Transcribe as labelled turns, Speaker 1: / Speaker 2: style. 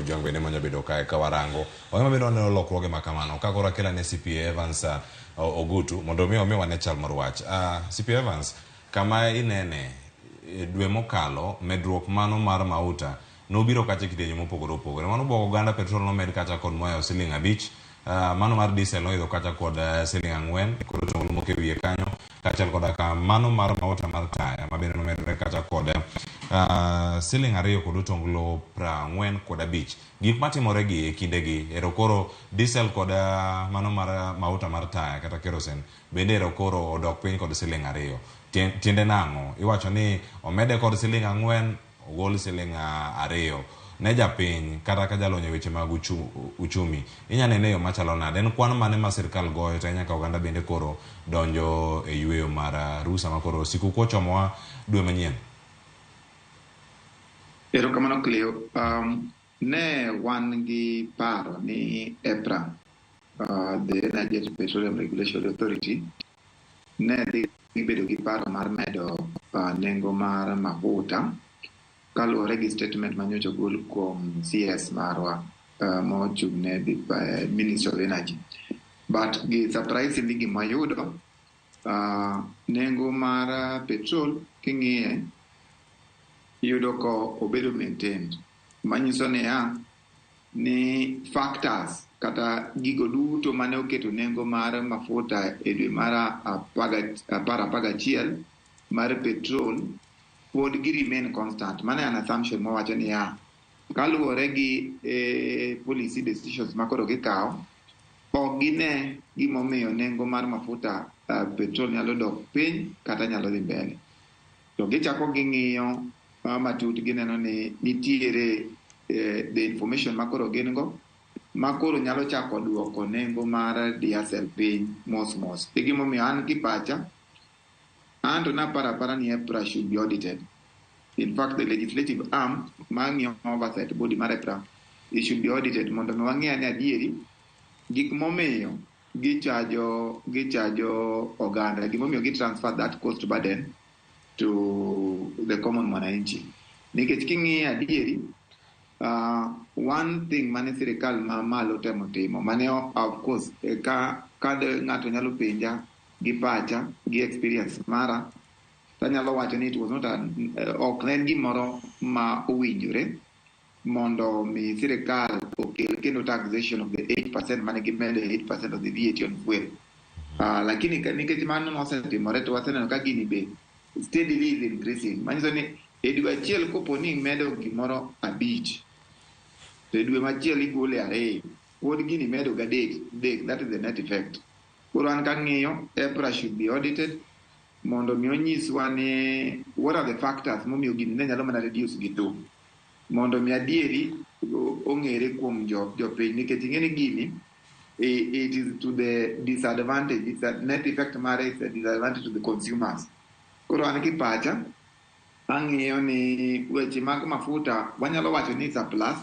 Speaker 1: jong bende manya bedo kae ka warango wang'ama bedo waneno lokruoge ma kamano ka koro akela ne CPA Evans Ogutu mondo mi wane chal mar wach. CPA Evans, kama inene dwe mokalo medruok mano mar mauta nobiro kacha kidenyo mopogore opogore. Mano boko oganda petrol nomed kacha kod moya siling 5, mano mar diesel noidho kacha kod siling 4, koro tonglo moke wiye kanyo kachal koda ka mano mar mauta mar taya mabende nomedre kacha kod siling 2 kod tonglo 45. Gik matimore gi e kinde gi ero koro diesel kod mano mar mauta mar taya kata kerosene bende ero koro odok piny kod siling 2. Tiende nang'o? Iwacho ni omede kod siling 4 ogol siling 2 ne japiny kata ka jalonyo weche mag uchumi. Inya nene yo machalo nade? En kwan mane ma sirkal goyo to nyaka oganda bende koro donjo e yweyo mar rusa ma koro sikuku ochomowa dwe manyien.
Speaker 2: Erokamano Cleo. Ne wan gi paro ni EPRA, the Energy and Petroleum Regulatory Authority, ne dhi bedo gi paro mar medo nengo mar mafuta kaluwore gi statement manyocha ogol kuom CS marwa mochung'ne Ministry of Energy. But surprisingly gima yudo nengo mar petrol king'iye yudo ko obedo maintained, manyiso ni factors kata gigo duto mane oketo nengo mar mafuta e dwe mar 11 mar petrol pod gi remain constant. Mane an assumption mawacho ni kaluwore gi policy decisions makoro gikawo, ok gine gimomiyo nengo mar mafuta petrol nyalo dok piny kata nyalo dhi mbele. To gichako ging'iyo matut gineno ni nitiere the information makoro gin go makoro nyalo chako duoko nengo mar diesel piny mos. E gimomiyo an gi pacha and na para ni EPRA should be audited. In fact, the legislative arm mang'iyo oversight body mar EPRA, it should be audited mondo wang'e ni adieri gik momiyo gichajo oganda, gimomiyo transfer that cost burden to the common mwananchi. Nikech king'iyo adieri one thing mane sirikal malo timo mane of course ka ng'ato nyalo penja gi pacha gi experience mara, tanyalo wacho ni it was not ok en gimoro ma owinjore mondo mi sirikal okel kendo taxation of the 8% mane gimedo 8% of the VAT on fuel. Lakini nikech mano nosetimore to waseneno ka gini be steadily is increasing. Manyiso ni e dwe achiel kopo ni medo gimoro 5 to e dwe machielo igole 2, pod gini medo ga 3, that is the net effect. Koro an kang'iyo EPRA should be audited mondo mi onyiswa ni what are the factors momiyo gini ne nyalo mana reduce gi 2 mondo mi adieri ong'ere kuom jopiny, nikech ing'eni gini it is to the disadvantage, it's a net effect mare is a disadvantage to the consumers. Koro an ki pacha ang'iyo ni weche mag mafuta wanyalo wacho ni surplus